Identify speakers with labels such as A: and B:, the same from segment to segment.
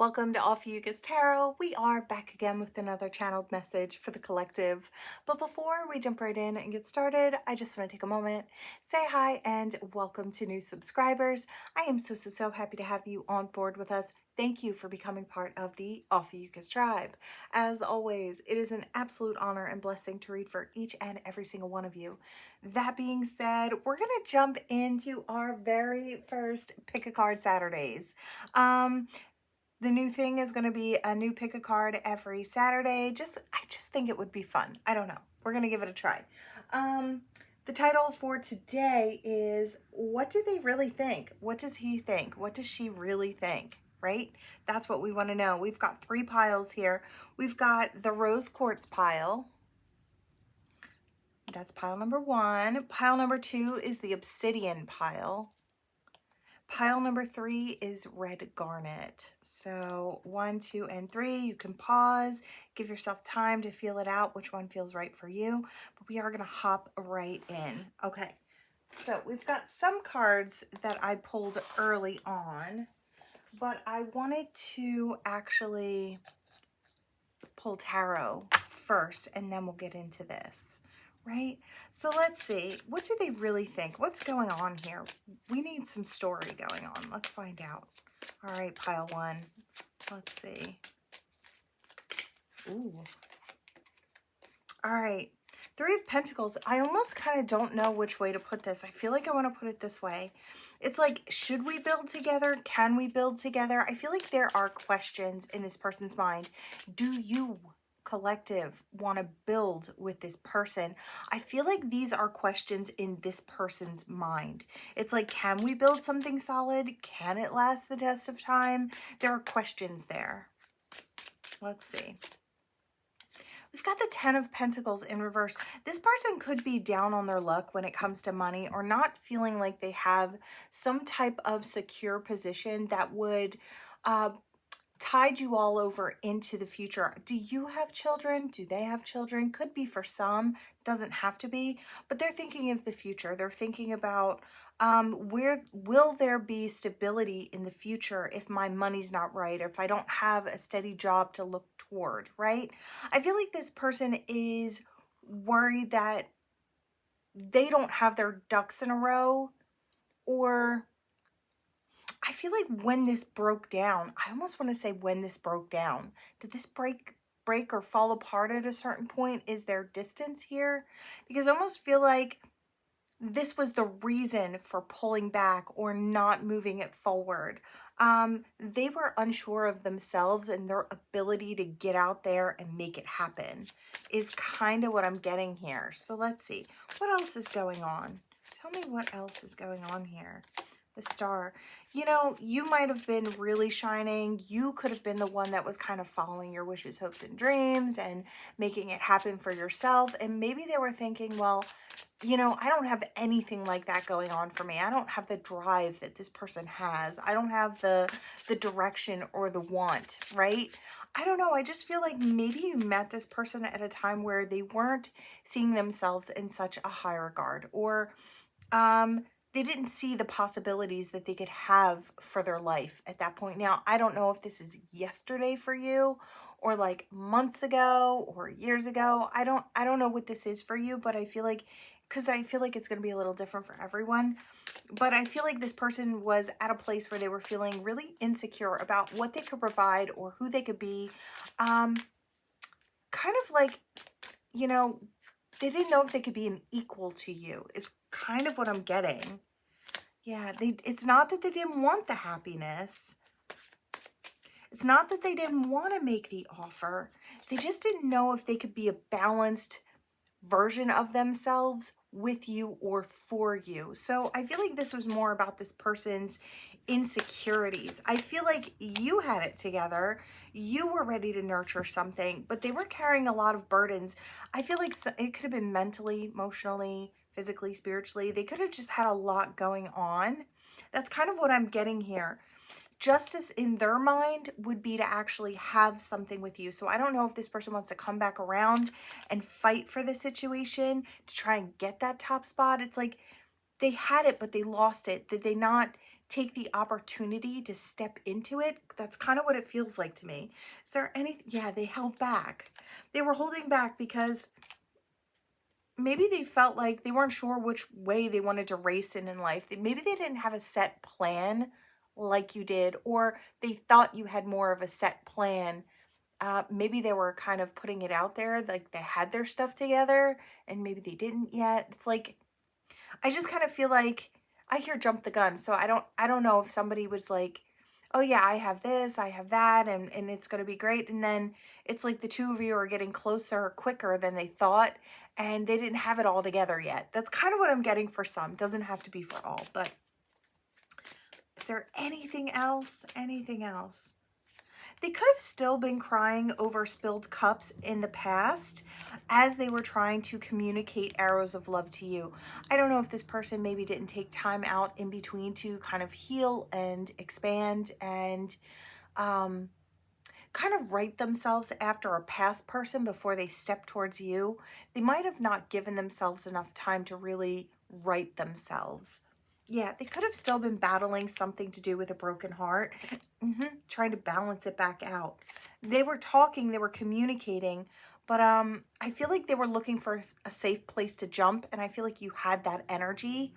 A: Welcome to Ophiuchus Tarot. We are back again with another channeled message for the collective. But before we jump right in and get started, I just want to take a moment, say hi, and welcome to new subscribers. I am so happy to have you on board with us. Thank you for becoming part of the Ophiuchus tribe. As always, it is an absolute honor and blessing to read for each and every single one of you. That being said, we're going to jump into our very first Pick a Card Saturdays. The new thing is going to be a new pick a card every Saturday. I just think it would be fun. I don't know. We're going to give it a try. The title for today is, what do they really think? What does he think? What does she really think? Right? That's what we want to know. We've got 3 piles here. We've got the rose quartz pile. That's pile number 1. Pile number 2 is the obsidian pile. Pile number 3 is red garnet. So 1, 2, and 3, you can pause, give yourself time to feel it out, which one feels right for you. But we are going to hop right in. Okay, so we've got some cards that I pulled early on, but I wanted to actually pull tarot first, and then we'll get into this. Right? So let's see. What do they really think? What's going on here? We need some story going on. Let's find out. All right, pile 1. Let's see. Ooh. All right. 3 of Pentacles. I almost kind of don't know which way to put this. I feel like I want to put it this way. It's like, should we build together? Can we build together? I feel like there are questions in this person's mind. Do you, collective, want to build with this person? I feel like these are questions in this person's mind. It's like, can we build something solid? Can it last the test of time? There are questions there. Let's see. We've got the 10 of Pentacles in reverse. This person could be down on their luck when it comes to money, or not feeling like they have some type of secure position that would tide you all over into the future. Do you have children? Do they have children? Could be for some, doesn't have to be, but they're thinking of the future. They're thinking about where will there be stability in the future if my money's not right, or if I don't have a steady job to look toward, right? I feel like this person is worried that they don't have their ducks in a row, or I feel like when this broke down, I almost want to say when this broke down, did this break or fall apart at a certain point? Is there distance here? Because I almost feel like this was the reason for pulling back or not moving it forward. They were unsure of themselves and their ability to get out there and make it happen is kind of what I'm getting here. So let's see. What else is going on? Tell me what else is going on here. The Star. You know, you might have been really shining. You could have been the one that was kind of following your wishes, hopes, and dreams and making it happen for yourself. And maybe they were thinking, well, you know, I don't have anything like that going on for me. I don't have the drive that this person has. I don't have the direction or the want, right? I don't know. I just feel like maybe you met this person at a time where they weren't seeing themselves in such a high regard, or they didn't see the possibilities that they could have for their life at that point. Now, I don't know if this is yesterday for you, or like months ago or years ago. I don't know what this is for you, but I feel like, because I feel like it's going to be a little different for everyone. But I feel like this person was at a place where they were feeling really insecure about what they could provide or who they could be. Kind of like, you know, they didn't know if they could be an equal to you, is kind of what I'm getting. Yeah, it's not that they didn't want the happiness. It's not that they didn't want to make the offer. They just didn't know if they could be a balanced version of themselves with you or for you. So I feel like this was more about this person's insecurities. I feel like you had it together. You were ready to nurture something, but they were carrying a lot of burdens. I feel like it could have been mentally, emotionally, physically, spiritually. They could have just had a lot going on. That's kind of what I'm getting here. Justice in their mind would be to actually have something with you. So I don't know if this person wants to come back around and fight for the situation to try and get that top spot. It's like they had it, but they lost it. Did they not take the opportunity to step into it. That's kind of what it feels like to me. Is there anything? Yeah, they held back. They were holding back because maybe they felt like they weren't sure which way they wanted to race in life. Maybe they didn't have a set plan like you did, or they thought you had more of a set plan. Maybe they were kind of putting it out there, like they had their stuff together, and maybe they didn't yet. It's like, I just kind of feel like I hear jump the gun. So I don't know if somebody was like, oh yeah, I have this, I have that, and it's going to be great. And then it's like the two of you are getting closer quicker than they thought, and they didn't have it all together yet. That's kind of what I'm getting for some. Doesn't have to be for all, but is there anything else? Anything else? They could have still been crying over spilled cups in the past as they were trying to communicate arrows of love to you. I don't know if this person maybe didn't take time out in between to kind of heal and expand and kind of right themselves after a past person before they step towards you. They might have not given themselves enough time to really right themselves. Yeah, they could have still been battling something to do with a broken heart, trying to balance it back out. They were talking, they were communicating, but I feel like they were looking for a safe place to jump, and I feel like you had that energy,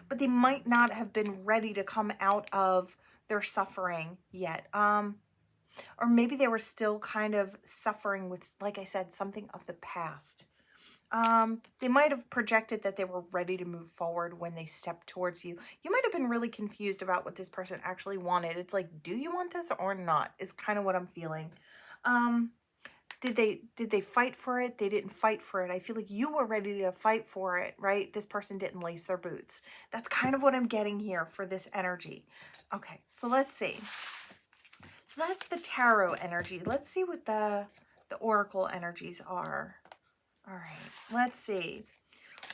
A: but they might not have been ready to come out of their suffering yet. Or maybe they were still kind of suffering with, like I said, something of the past. They might have projected that they were ready to move forward when they stepped towards you. You might have been really confused about what this person actually wanted. It's like, do you want this or not? Is kind of what I'm feeling. Did they fight for it? They didn't fight for it. I feel like you were ready to fight for it, right? This person didn't lace their boots. That's kind of what I'm getting here for this energy. Okay, so let's see. So that's the tarot energy. Let's see what the oracle energies are. All right, let's see.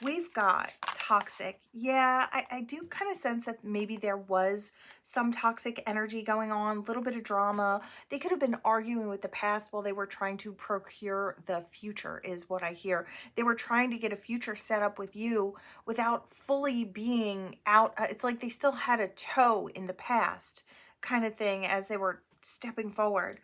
A: We've got toxic. Yeah, I do kind of sense that maybe there was some toxic energy going on, a little bit of drama. They could have been arguing with the past while they were trying to procure the future, is what I hear. They were trying to get a future set up with you without fully being out. It's like they still had a toe in the past kind of thing as they were stepping forward.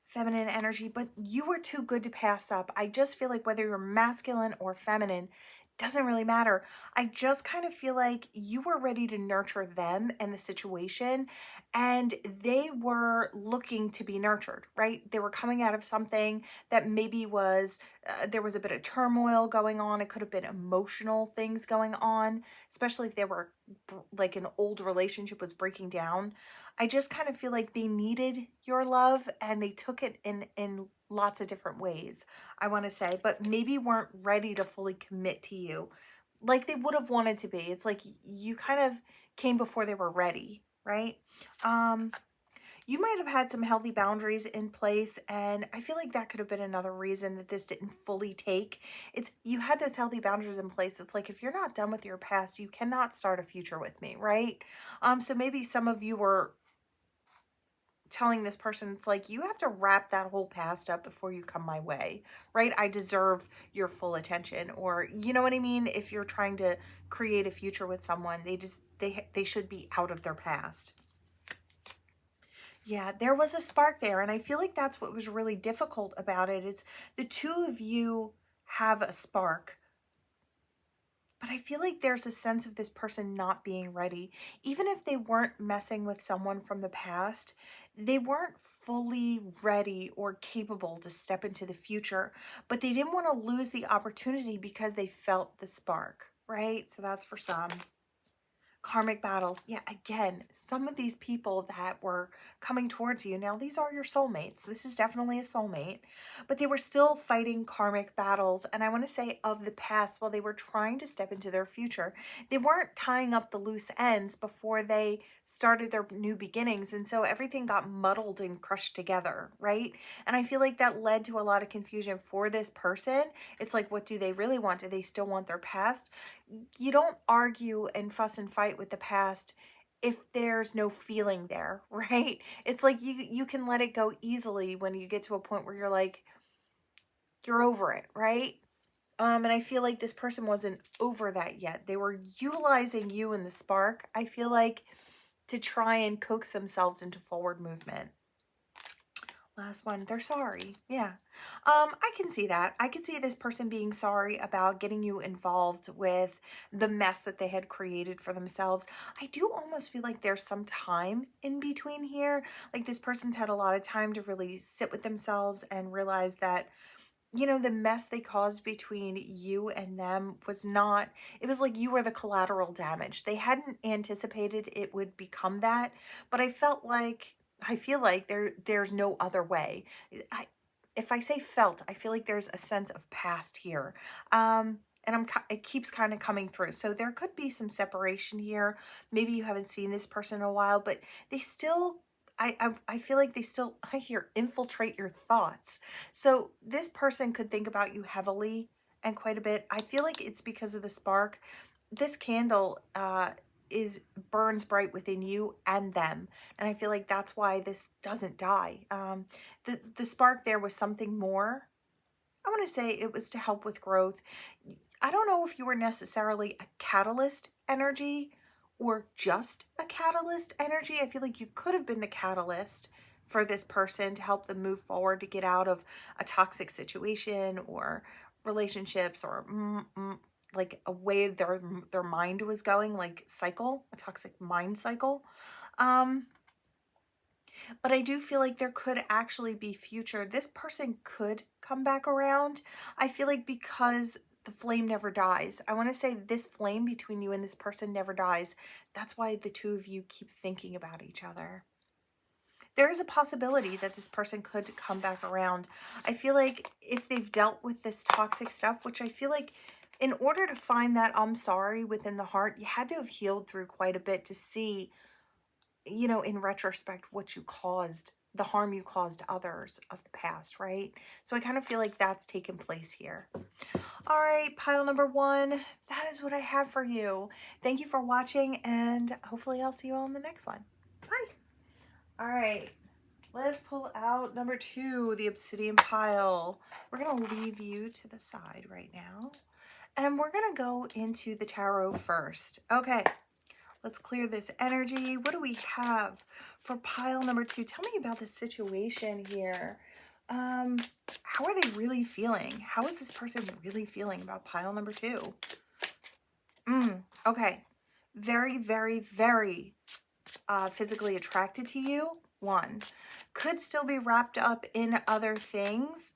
A: Feminine energy, but you were too good to pass up. I just feel like whether you're masculine or feminine, doesn't really matter. I just kind of feel like you were ready to nurture them and the situation, and they were looking to be nurtured, right? They were coming out of something that maybe was, there was a bit of turmoil going on. It could have been emotional things going on, especially if they were like an old relationship was breaking down. I just kind of feel like they needed your love and they took it in lots of different ways, I want to say, but maybe weren't ready to fully commit to you like they would have wanted to be. It's like you kind of came before they were ready, right? You might have had some healthy boundaries in place, and I feel like that could have been another reason that this didn't fully take. It's you had those healthy boundaries in place. It's like if you're not done with your past, you cannot start a future with me, right? So maybe some of you were telling this person, it's like, you have to wrap that whole past up before you come my way, right? I deserve your full attention, or you know what I mean? If you're trying to create a future with someone, they should be out of their past. Yeah, there was a spark there, and I feel like that's what was really difficult about it. It's the two of you have a spark, but I feel like there's a sense of this person not being ready. Even if they weren't messing with someone from the past, they weren't fully ready or capable to step into the future, but they didn't want to lose the opportunity because they felt the spark, right? So that's for some. Karmic battles. Yeah, again, some of these people that were coming towards you, now these are your soulmates. This is definitely a soulmate, but they were still fighting karmic battles. And I want to say of the past, while they were trying to step into their future, they weren't tying up the loose ends before they started their new beginnings. And so everything got muddled and crushed together, right? And I feel like that led to a lot of confusion for this person. It's like, what do they really want? Do they still want their past? You don't argue and fuss and fight with the past if there's no feeling there, right? It's like you can let it go easily when you get to a point where you're like, you're over it, right? And I feel like this person wasn't over that yet. They were utilizing you and the spark, I feel like, to try and coax themselves into forward movement. Last one, they're sorry. Yeah. I can see that. I can see this person being sorry about getting you involved with the mess that they had created for themselves. I do almost feel like there's some time in between here. Like this person's had a lot of time to really sit with themselves and realize that, you know, the mess they caused between you and them was not, it was like you were the collateral damage. They hadn't anticipated it would become that, but I feel like there's no other way. If I say felt, I feel like there's a sense of past here. And it keeps kind of coming through. So there could be some separation here. Maybe you haven't seen this person in a while, but they still, I feel like they still, I hear infiltrate your thoughts. So this person could think about you heavily and quite a bit. I feel like it's because of the spark. This candle burns bright within you and them, and I feel like that's why this doesn't die. The spark there was something more. I want to say it was to help with growth. I don't know if you were necessarily a catalyst energy or just a catalyst energy. I feel like you could have been the catalyst for this person to help them move forward, to get out of a toxic situation or relationships, or like a way their mind was going, like cycle, a toxic mind cycle. But I do feel like there could actually be future. This person could come back around. I feel like because the flame never dies. I want to say this flame between you and this person never dies. That's why the two of you keep thinking about each other. There is a possibility that this person could come back around. I feel like if they've dealt with this toxic stuff, which I feel like in order to find that I'm sorry within the heart, you had to have healed through quite a bit to see, you know, in retrospect, what you caused, the harm you caused others of the past, right? So I kind of feel like that's taken place here. All right, pile number 1, that is what I have for you. Thank you for watching, and hopefully I'll see you all in the next one. Bye. All right, let's pull out number 2, the obsidian pile. We're going to leave you to the side right now, and we're going to go into the tarot first. Okay. Let's clear this energy. What do we have for pile number 2? Tell me about the situation here. How are they really feeling? How is this person really feeling about pile number 2? Okay. Very, very, very physically attracted to you. 1. Could still be wrapped up in other things.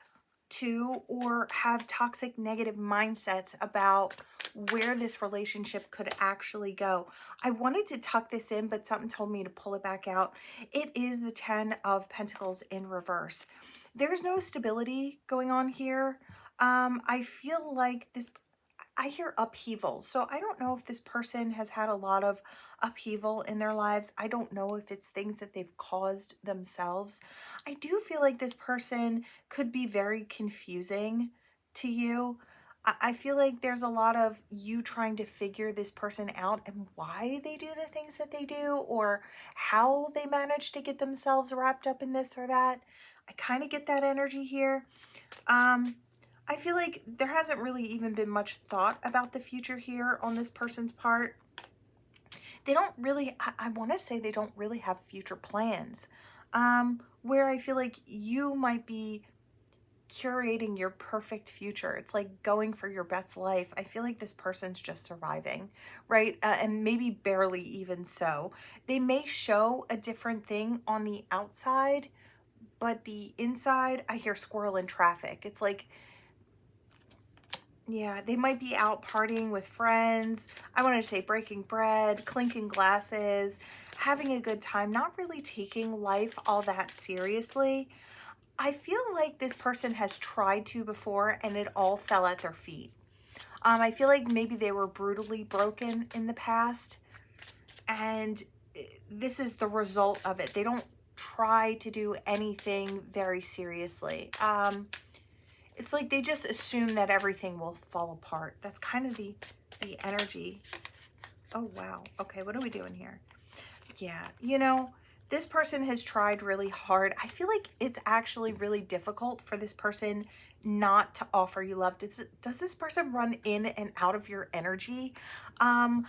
A: 2, or have toxic negative mindsets about where this relationship could actually go. I wanted to tuck this in, but something told me to pull it back out. It is the 10 of Pentacles in reverse. There's no stability going on here. I feel like this, I hear upheaval. So I don't know if this person has had a lot of upheaval in their lives. I don't know if it's things that they've caused themselves. I do feel like this person could be very confusing to you. I feel like there's a lot of you trying to figure this person out and why they do the things that they do, or how they manage to get themselves wrapped up in this or that. I kind of get that energy here. I feel like there hasn't really even been much thought about the future here on this person's part. They don't really, I want to say they don't really have future plans. Where I feel like you might be curating your perfect future. It's like going for your best life. I feel like this person's just surviving, right? And maybe barely even so. They may show a different thing on the outside, but the inside, I hear squirrel in traffic. It's like, yeah, they might be out partying with friends. I wanted to say breaking bread, clinking glasses, having a good time, not really taking life all that seriously. I feel like this person has tried to before and it all fell at their feet. I feel like maybe they were brutally broken in the past, and this is the result of it. They don't try to do anything very seriously. It's like they just assume that everything will fall apart. That's kind of the energy. Oh, wow. Okay, what are we doing here? Yeah, you know, This person has tried really hard. I feel like it's actually really difficult for this person not to offer you love. Does this person run in and out of your energy? Um,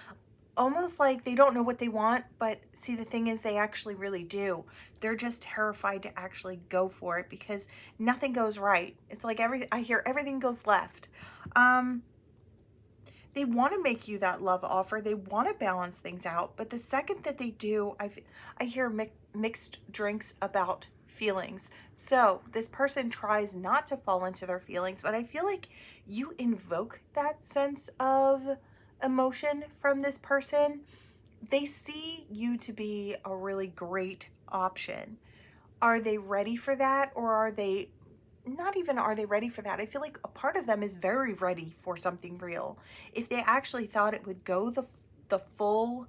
A: Almost like they don't know what they want, but see, the thing is they actually really do. They're just terrified to actually go for it because nothing goes right. It's like I hear everything goes left. They want to make you that love offer. They want to balance things out. But the second that they do, I hear mixed drinks about feelings. So this person tries not to fall into their feelings, but I feel like you invoke that sense of emotion from this person. They see you to be a really great option. Are they ready for that, or are they not even are they ready for that? I feel like a part of them is very ready for something real. If they actually thought it would go the full,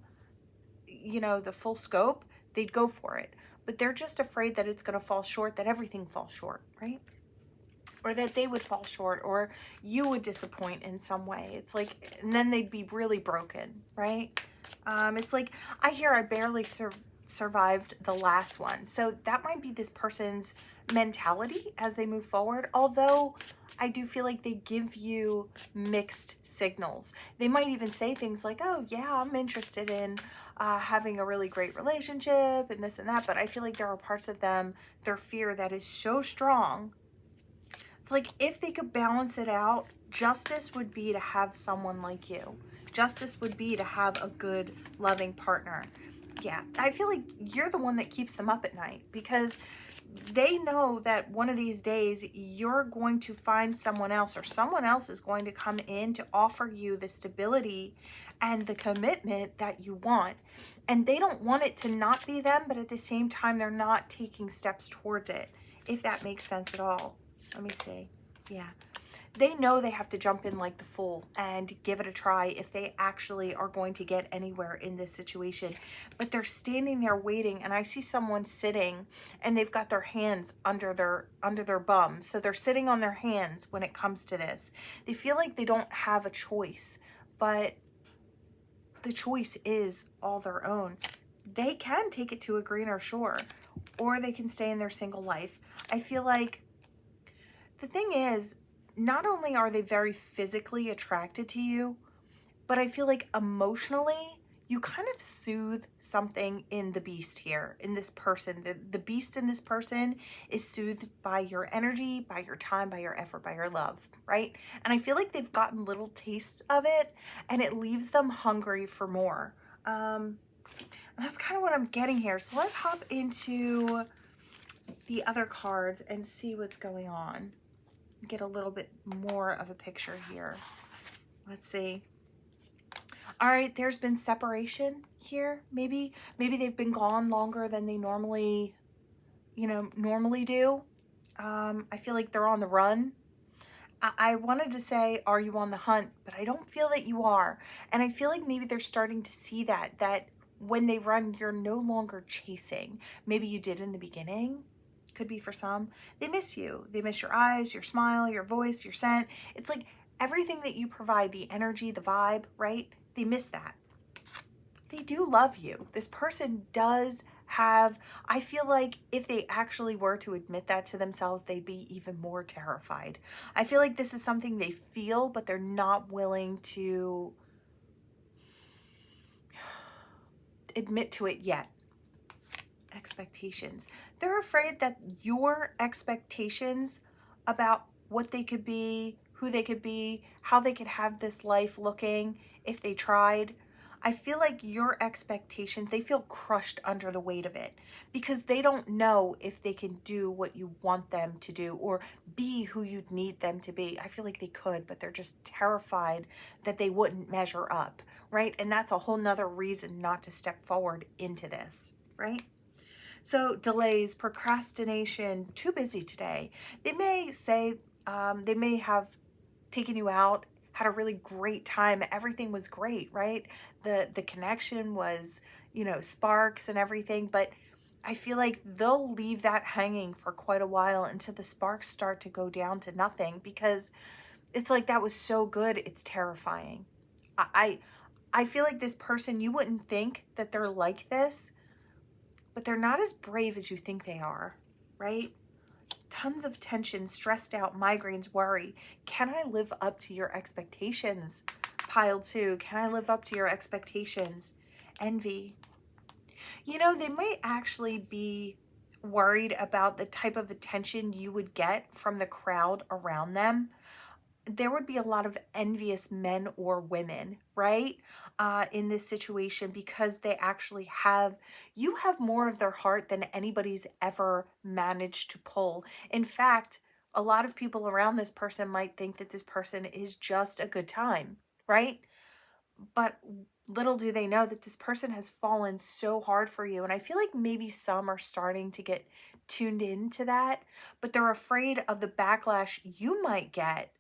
A: the full scope, they'd go for it. But they're just afraid that it's going to fall short, that everything falls short, right? Or that they would fall short, or you would disappoint in some way. It's like, and then they'd be really broken, right? It's like, I hear I barely survived the last one. So that might be this person's mentality as they move forward. Although I do feel like they give you mixed signals. They might even say things like, oh yeah, I'm interested in having a really great relationship and this and that. But I feel like there are parts of them, their fear that is so strong. It's like if they could balance it out, justice would be to have someone like you. Justice would be to have a good, loving partner. Yeah, I feel like you're the one that keeps them up at night because they know that one of these days you're going to find someone else, or someone else is going to come in to offer you the stability and the commitment that you want. And they don't want it to not be them, but at the same time, they're not taking steps towards it, if that makes sense at all. Let me see. Yeah. They know they have to jump in like the fool and give it a try if they actually are going to get anywhere in this situation. But they're standing there waiting, and I see someone sitting and they've got their hands under their bum. So they're sitting on their hands when it comes to this. They feel like they don't have a choice, but the choice is all their own. They can take it to a greener shore, or they can stay in their single life. I feel like the thing is, not only are they very physically attracted to you, but I feel like emotionally, you kind of soothe something in the beast here, in this person. The beast in this person is soothed by your energy, by your time, by your effort, by your love, right? And I feel like they've gotten little tastes of it, and it leaves them hungry for more. And that's kind of what I'm getting here. So let's hop into the other cards and see what's going on. Get a little bit more of a picture here. Let's see. All right, there's been separation here. Maybe they've been gone longer than they normally do. I feel like they're on the run. I wanted to say, are you on the hunt? But I don't feel that you are. And I feel like maybe they're starting to see that when they run, you're no longer chasing. Maybe you did in the beginning. Could be for some. They miss you. They miss your eyes, your smile, your voice, your scent. It's like everything that you provide, the energy, the vibe, right? They miss that. They do love you. This person does have, I feel like if they actually were to admit that to themselves, they'd be even more terrified. I feel like this is something they feel, but they're not willing to admit to it yet. Expectations. They're afraid that your expectations about what they could be, who they could be, how they could have this life looking if they tried. I feel like your expectations, they feel crushed under the weight of it because they don't know if they can do what you want them to do or be who you'd need them to be. I feel like they could, but they're just terrified that they wouldn't measure up, right? And that's a whole nother reason not to step forward into this, right? So delays, procrastination, too busy today. They may say, they may have taken you out, had a really great time. Everything was great, right? The connection was, sparks and everything. But I feel like they'll leave that hanging for quite a while until the sparks start to go down to nothing because it's like that was so good. It's terrifying. I feel like this person, you wouldn't think that they're like this, but they're not as brave as you think they are, right? Tons of tension, stressed out, migraines, worry. Can I live up to your expectations? Pile 2, can I live up to your expectations? Envy. You know, they might actually be worried about the type of attention you would get from the crowd around them. There would be a lot of envious men or women, right? In this situation, because they actually you have more of their heart than anybody's ever managed to pull. In fact, a lot of people around this person might think that this person is just a good time, right? But little do they know that this person has fallen so hard for you. And I feel like maybe some are starting to get tuned into that, but they're afraid of the backlash you might get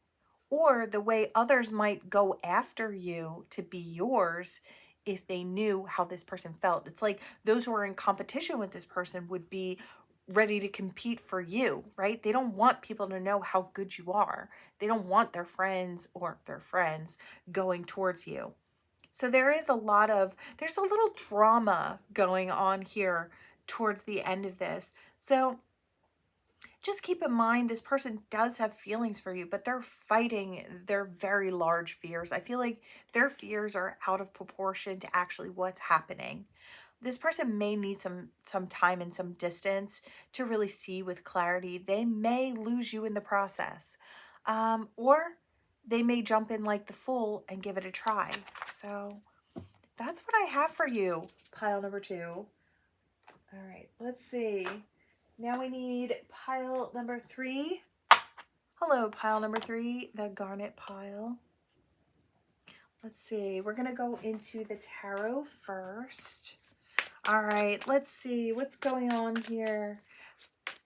A: or the way others might go after you to be yours if they knew how this person felt. It's like those who are in competition with this person would be ready to compete for you, right? They don't want people to know how good you are. They don't want their friends or their friends going towards you. So there's a little drama going on here towards the end of this. So just keep in mind, this person does have feelings for you, but they're fighting their very large fears. I feel like their fears are out of proportion to actually what's happening. This person may need some time and some distance to really see with clarity. They may lose you in the process, or they may jump in like the fool and give it a try. So that's what I have for you, pile number 2. All right, let's see. Now we need pile number 3. Hello, pile number 3, the garnet pile. Let's see. We're going to go into the tarot first. All right, let's see what's going on here.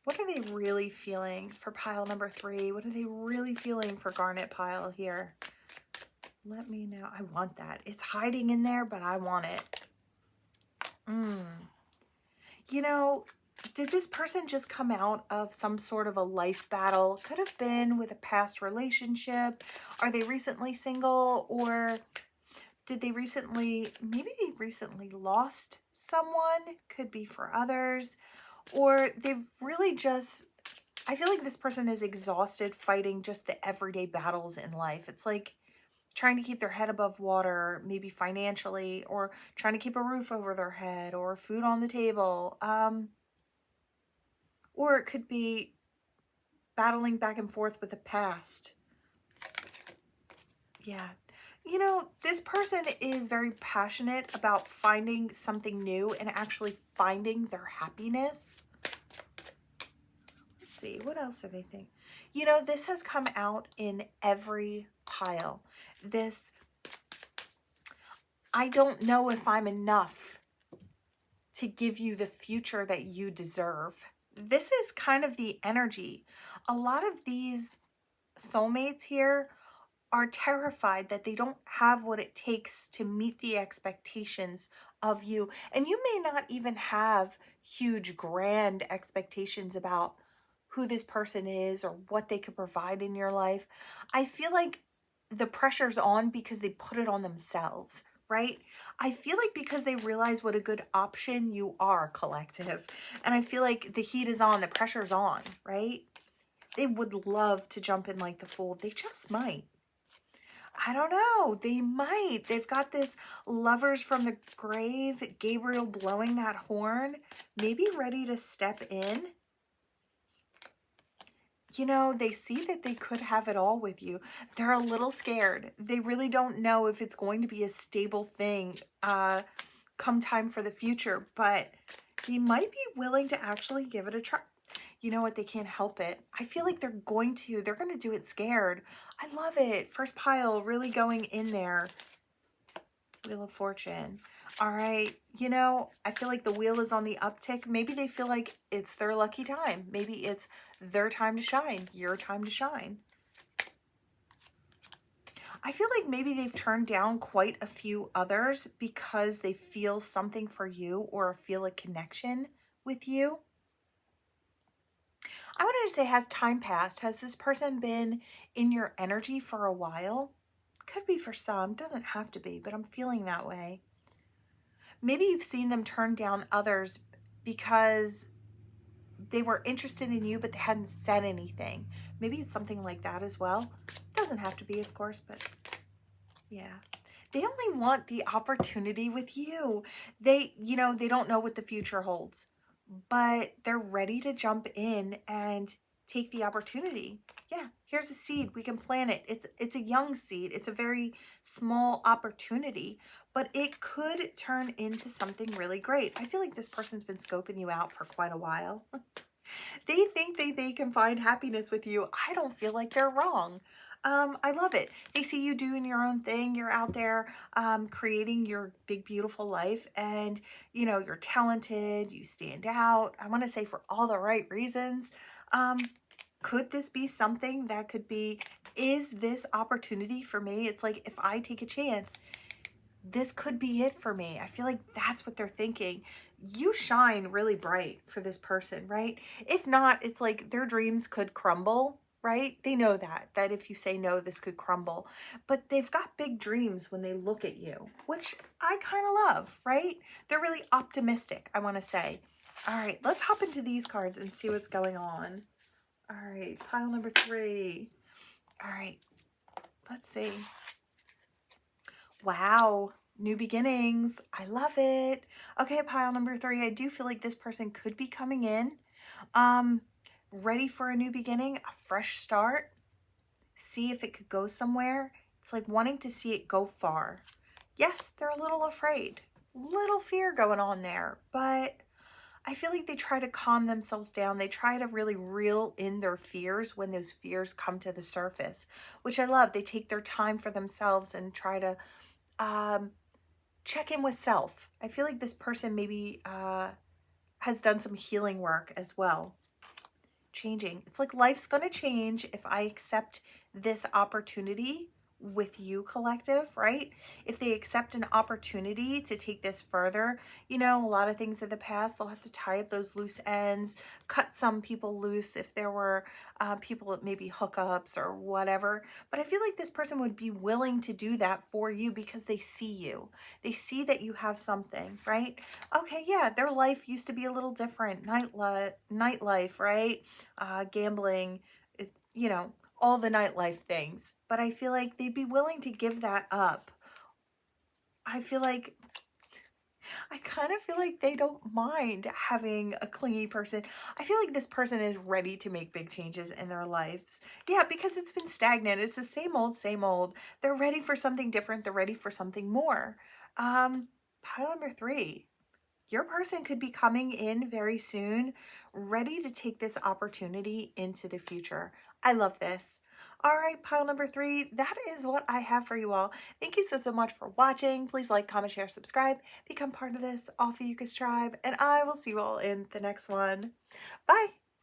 A: What are they really feeling for pile number 3? What are they really feeling for garnet pile here? Let me know. I want that. It's hiding in there, but I want it. You know, did this person just come out of some sort of a life battle? Could have been with a past relationship. Are they recently single? Or did they maybe they recently lost someone? Could be for others. Or they've really just, I feel like this person is exhausted fighting just the everyday battles in life. It's like trying to keep their head above water, maybe financially, or trying to keep a roof over their head or food on the table. Or it could be battling back and forth with the past. Yeah. You know, this person is very passionate about finding something new and actually finding their happiness. Let's see, what else are they thinking? You know, this has come out in every pile. I don't know if I'm enough to give you the future that you deserve. This is kind of the energy. A lot of these soulmates here are terrified that they don't have what it takes to meet the expectations of you. And you may not even have huge, grand expectations about who this person is or what they could provide in your life. I feel like the pressure's on because they put it on themselves, right? I feel like because they realize what a good option you are, collective. And I feel like the heat is on, the pressure's on, right? They would love to jump in like the fool. They just might. I don't know. They might. They've got this lovers from the grave, Gabriel blowing that horn, maybe ready to step in. You know, they see that they could have it all with you. They're a little scared. They really don't know if it's going to be a stable thing come time for the future, but they might be willing to actually give it a try. You know what? They can't help it. I feel like they're going to do it scared. I love it. First pile, really going in there. Wheel of Fortune. All right. You know, I feel like the wheel is on the uptick. Maybe they feel like it's their lucky time. Maybe it's their time to shine, your time to shine. I feel like maybe they've turned down quite a few others because they feel something for you or feel a connection with you. I wanted to say, has time passed? Has this person been in your energy for a while? Could be for some, doesn't have to be, but I'm feeling that way. Maybe you've seen them turn down others because they were interested in you, but they hadn't said anything. Maybe it's something like that as well. Doesn't have to be, of course, but yeah. They only want the opportunity with you. They, you know, they don't know what the future holds, but they're ready to jump in and take the opportunity. Yeah, here's a seed. We can plant it. It's a young seed. It's a very small opportunity, but it could turn into something really great. I feel like this person's been scoping you out for quite a while. They think they can find happiness with you. I don't feel like they're wrong. I love it. They see you doing your own thing. You're out there creating your big, beautiful life. And, you know, you're talented. You stand out. I want to say for all the right reasons. Could this be something that could be, is this opportunity for me? It's like, if I take a chance, this could be it for me. I feel like that's what they're thinking. You shine really bright for this person, right? If not, it's like their dreams could crumble, right? They know that if you say no, this could crumble. But they've got big dreams when they look at you, which I kind of love, right? They're really optimistic, I want to say. All right, let's hop into these cards and see what's going on. All right, pile number 3. All right, let's see. Wow, new beginnings. I love it. Okay, pile number 3. I do feel like this person could be coming in, ready for a new beginning, a fresh start. See if it could go somewhere. It's like wanting to see it go far. Yes, they're a little afraid, little fear going on there, but I feel like they try to calm themselves down. They try to really reel in their fears when those fears come to the surface, which I love. They take their time for themselves and try to check in with self. I feel like this person maybe has done some healing work as well. Changing. It's like life's going to change if I accept this opportunity with you, collective, right? If they accept an opportunity to take this further, you know, a lot of things in the past, they'll have to tie up those loose ends, cut some people loose if there were people that maybe hookups or whatever. But I feel like this person would be willing to do that for you because they see you. They see that you have something, right? Okay, yeah, their life used to be a little different. Nightlife, right? Gambling, you know, all the nightlife things. But I feel like they'd be willing to give that up. I kind of feel like they don't mind having a clingy person. I feel like this person is ready to make big changes in their lives. Yeah, because it's been stagnant. It's the same old, same old. They're ready for something different. They're ready for something more. Pile number 3. Your person could be coming in very soon, ready to take this opportunity into the future. I love this. All right, pile number 3, that is what I have for you all. Thank you so much for watching. Please like, comment, share, subscribe, become part of this Ophiuchus tribe, and I will see you all in the next one. Bye.